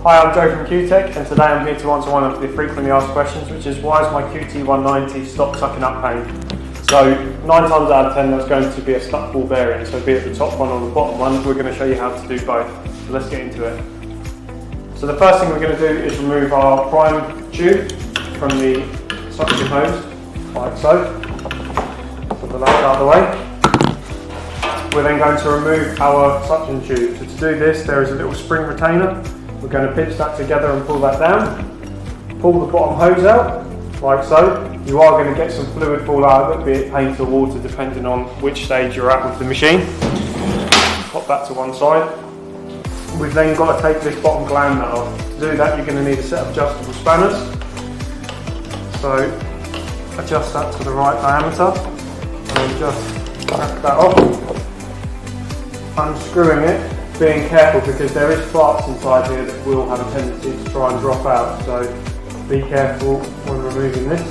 Hi, I'm Joe from QTech, and today I'm here to answer one of the frequently asked questions, which is why is my QT190 stop sucking up pain? So 9 times out of 10 that's going to be a stuck ball bearing, so be it the top one or the bottom one. We're going to show you how to do both. So let's get into it. So the first thing we're going to do is remove our prime tube from the suction hose, like so. Put the latch out of the way. We're then going to remove our suction tube. So to do this, there is a little spring retainer. We're going to pinch that together and pull that down. Pull the bottom hose out, like so. You are going to get some fluid fall out of it, be it paint or water, depending on which stage you're at with the machine. Pop that to one side. We've then got to take this bottom gland nut off. To do that, you're going to need a set of adjustable spanners. So adjust that to the right diameter, and then just crack that off. Unscrewing it, being careful because there is parts inside here that will have a tendency to try and drop out, so be careful when removing this.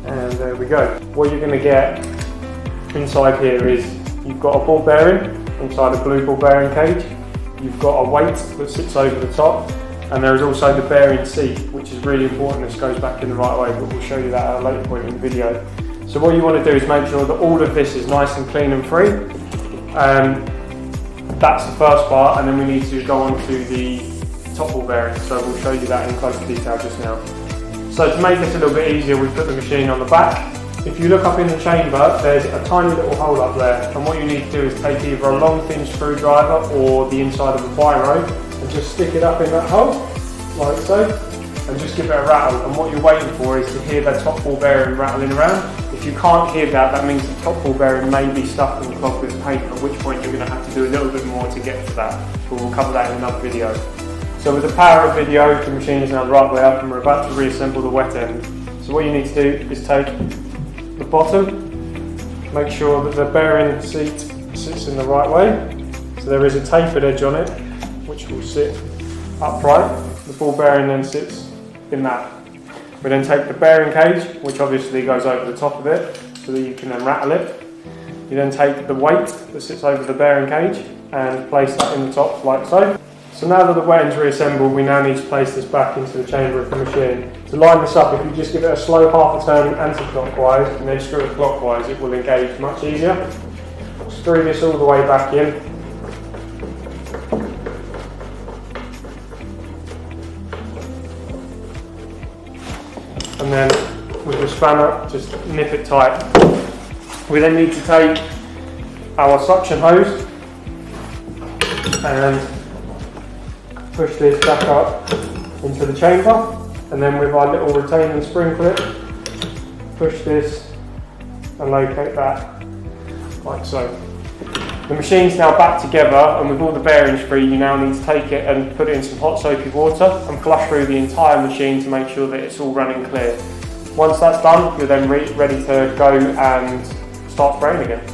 And there we go. What you're going to get inside here is you've got a ball bearing inside a blue ball bearing cage. You've got a weight that sits over the top, and there is also the bearing seat, which is really important. This goes back in the right way, but we'll show you that at a later point in the video. So what you want to do is make sure that all of this is nice and clean and free. That's the first part, and then we need to go on to the top ball bearing. So we'll show you that in closer detail just now. So to make this a little bit easier, we put the machine on the back. If you look up in the chamber, there's a tiny little hole up there, and what you need to do is take either a long thin screwdriver or the inside of a biro and just stick it up in that hole, like so, and just give it a rattle. And what you're waiting for is to hear that top ball bearing rattling around. If you can't hear that, that means the top ball bearing may be stuck and clogged with paint, at which point you're going to have to do a little bit more to get to that, but we'll cover that in another video. So with the power of video, the machine is now the right way up, and we're about to reassemble the wet end. So what you need to do is take the bottom, make sure that the bearing seat sits in the right way. So there is a tapered edge on it, which will sit upright. The ball bearing then sits in that. We then take the bearing cage, which obviously goes over the top of it, so that you can then rattle it. You then take the weight that sits over the bearing cage and place that in the top like so. So now that the wet end's reassembled, we now need to place this back into the chamber of the machine. To line this up, if you just give it a slow half a turn anti-clockwise and then screw it clockwise, it will engage much easier. Screw this all the way back in. And then with the spanner, just nip it tight. We then need to take our suction hose and push this back up into the chamber, and then with our little retaining spring clip, push this and locate that like so. The machine's now back together, and with all the bearings free, you now need to take it and put it in some hot soapy water and flush through the entire machine to make sure that it's all running clear. Once that's done, you're then ready to go and start spraying again.